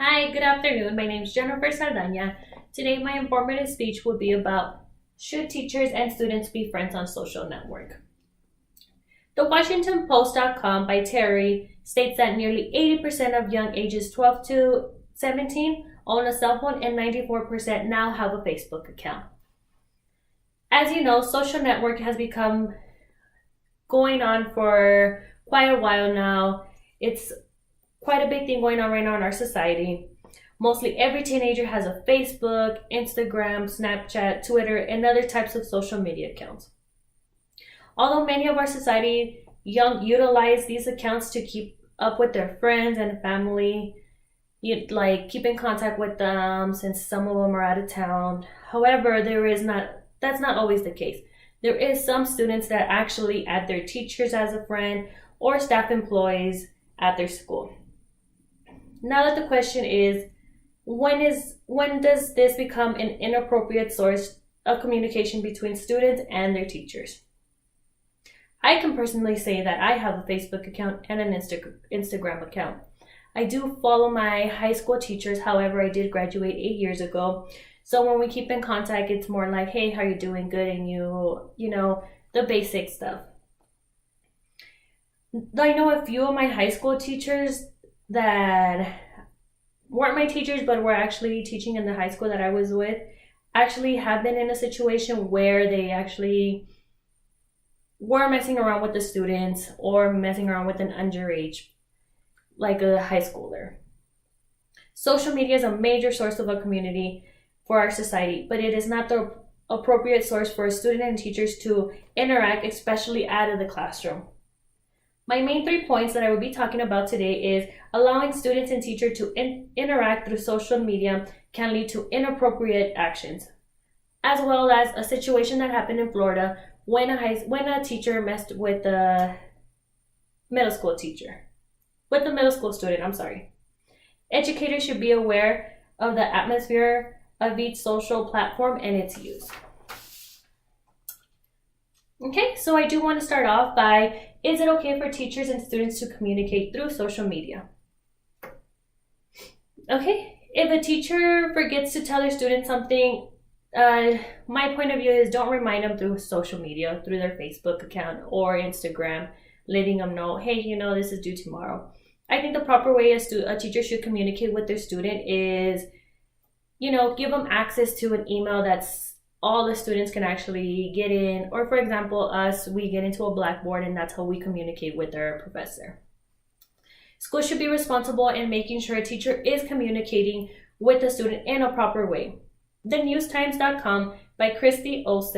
Hi, good afternoon. My name is Jennifer Saldana. Today, my informative speech will be about should teachers and students be friends on social network? The WashingtonPost.com by Terry states that nearly 80% of young ages 12 to 17 own a cell phone and 94% now have a Facebook account. As you know, social network has become going on for quite a while now. It's quite a big thing going on right now in our society. Mostly every teenager has a Facebook, Instagram, Snapchat, Twitter, and other types of social media accounts. Although many of our society young utilize these accounts to keep up with their friends and family, keep in contact with them since some of them are out of town. However, that's not always the case. There is some students that actually add their teachers as a friend or staff employees at their school. Now that the question is, when does this become an inappropriate source of communication between students and their teachers? I can personally say that I have a Facebook account and an Instagram account. I do follow my high school teachers, however, I did graduate 8 years ago. So when we keep in contact, it's more like, hey, how are you doing? Good, and the basic stuff. I know a few of my high school teachers that weren't my teachers, but were actually teaching in the high school that I was with, actually have been in a situation where they actually were messing around with the students or messing around with an underage, like a high schooler. Social media is a major source of a community for our society, but it is not the appropriate source for students and teachers to interact, especially out of the classroom. My main 3 points that I will be talking about today is allowing students and teachers to interact through social media can lead to inappropriate actions, as well as a situation that happened in Florida when a teacher messed with the middle school student. Educators should be aware of the atmosphere of each social platform and its use. Okay, so I do want to start off by, is it okay for teachers and students to communicate through social media? Okay, if a teacher forgets to tell their student something, my point of view is don't remind them through social media, through their Facebook account or Instagram, letting them know, hey, this is due tomorrow. I think the proper way a teacher should communicate with their student is, give them access to an email that's all the students can actually get in. Or for example, we get into a Blackboard and that's how we communicate with our professor. School should be responsible in making sure a teacher is communicating with the student in a proper way. TheNewsTimes.com by Christy Ose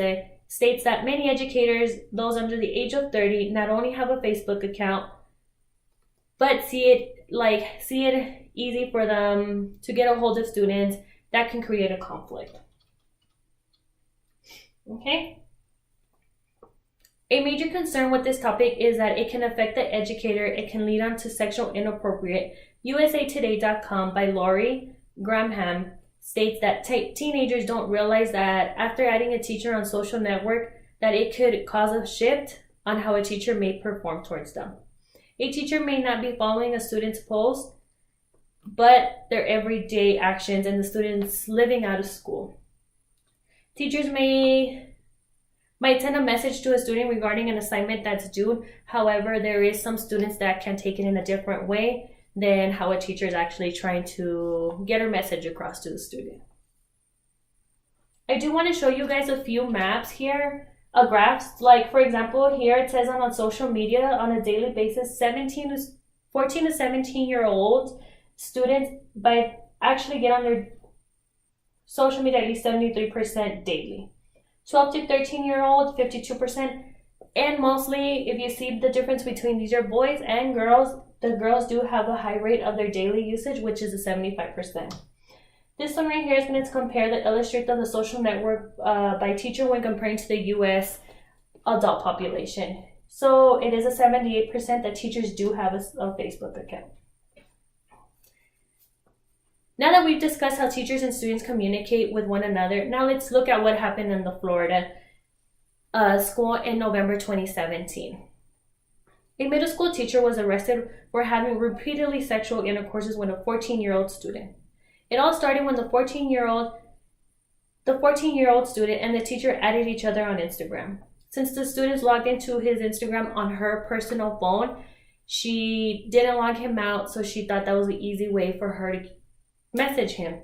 states that many educators, those under the age of 30, not only have a Facebook account, but see it easy for them to get a hold of students that can create a conflict. Okay? A major concern with this topic is that it can affect the educator. It can lead on to sexual inappropriate. USAToday.com by Lori Gramham states that teenagers don't realize that after adding a teacher on social network, that it could cause a shift on how a teacher may perform towards them. A teacher may not be following a student's post, but their everyday actions and the students living out of school. Teachers might send a message to a student regarding an assignment that's due. However, there is some students that can take it in a different way than how a teacher is actually trying to get her message across to the student. I do want to show you guys a few maps here, graphs. Like for example, here it says on social media on a daily basis, 14 to 17-year-old students actually get on their social media at least 73% daily. 12 to 13-year-old, 52%. And mostly, if you see the difference between these are boys and girls, the girls do have a high rate of their daily usage, which is a 75%. This one right here is going to compare the illustrate of the social network by teacher when comparing to the U.S. adult population. So it is a 78% that teachers do have a Facebook account. Now that we've discussed how teachers and students communicate with one another, now let's look at what happened in the Florida school in November 2017. A middle school teacher was arrested for having repeatedly sexual intercourses with a 14-year-old student. It all started when the 14-year-old student and the teacher added each other on Instagram. Since the students logged into his Instagram on her personal phone, she didn't log him out, so she thought that was an easy way for her to message him.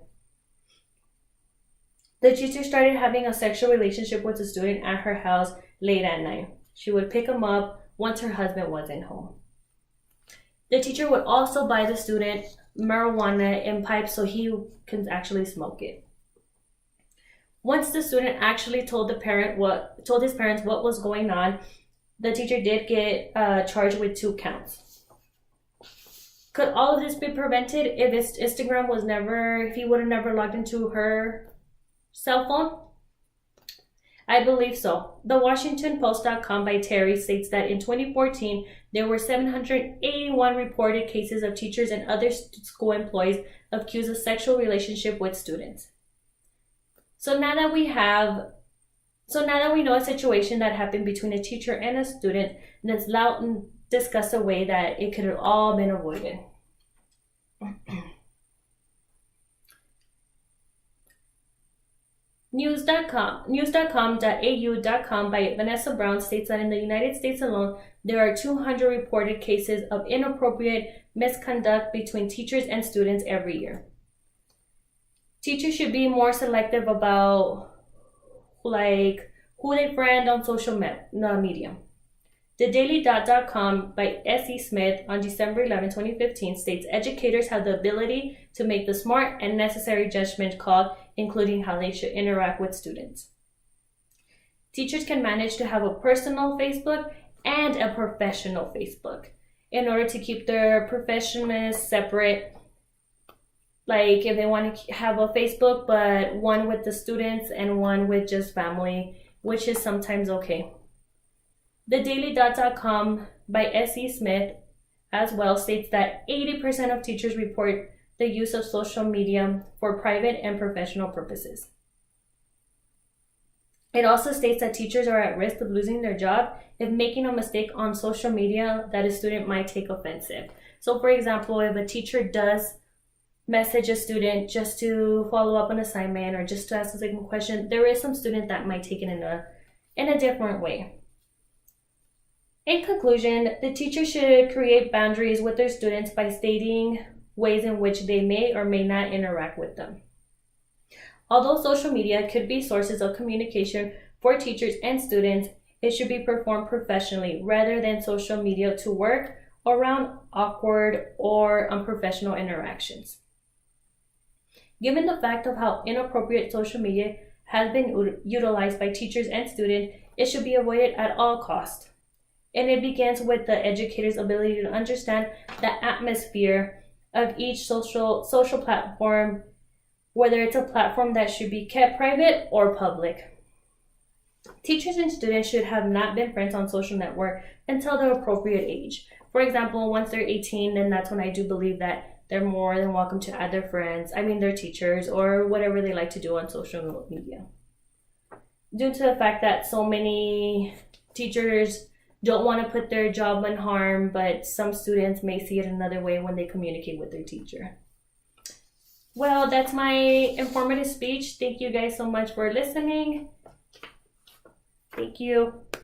The teacher started having a sexual relationship with the student at her house late at night. She would pick him up once her husband wasn't home. The teacher would also buy the student marijuana in pipes so he can actually smoke it. Once the student actually told his parents what was going on, the teacher did get charged with 2 counts. Could all of this be prevented if he would have never logged into her cell phone? I believe so. The WashingtonPost.com by Terry states that in 2014, there were 781 reported cases of teachers and other school employees accused of sexual relationship with students. So now that we know a situation that happened between a teacher and a student, let's discuss a way that it could have all been avoided. News.com.au.com by Vanessa Brown states that in the United States alone, there are 200 reported cases of inappropriate misconduct between teachers and students every year. Teachers should be more selective about who they friend on social media. TheDailyDot.com by S.E. Smith on December 11, 2015 states educators have the ability to make the smart and necessary judgment call, including how they should interact with students. Teachers can manage to have a personal Facebook and a professional Facebook in order to keep their professionalism separate. Like if they want to have a Facebook, but one with the students and one with just family, which is sometimes okay. TheDailyDot.com by S.E. Smith as well states that 80% of teachers report the use of social media for private and professional purposes. It also states that teachers are at risk of losing their job if making a mistake on social media that a student might take offensive. So for example, if a teacher does message a student just to follow up an assignment or just to ask a single question, there is some student that might take it in a different way. In conclusion, the teacher should create boundaries with their students by stating ways in which they may or may not interact with them. Although social media could be sources of communication for teachers and students, it should be performed professionally rather than social media to work around awkward or unprofessional interactions. Given the fact of how inappropriate social media has been utilized by teachers and students, it should be avoided at all costs. And it begins with the educator's ability to understand the atmosphere of each social platform, whether it's a platform that should be kept private or public. Teachers and students should have not been friends on social network until the appropriate age. For example, once they're 18, then that's when I do believe that they're more than welcome to add their their teachers, or whatever they like to do on social media. Due to the fact that so many teachers don't want to put their job in harm, but some students may see it another way when they communicate with their teacher. Well, that's my informative speech. Thank you guys so much for listening. Thank you.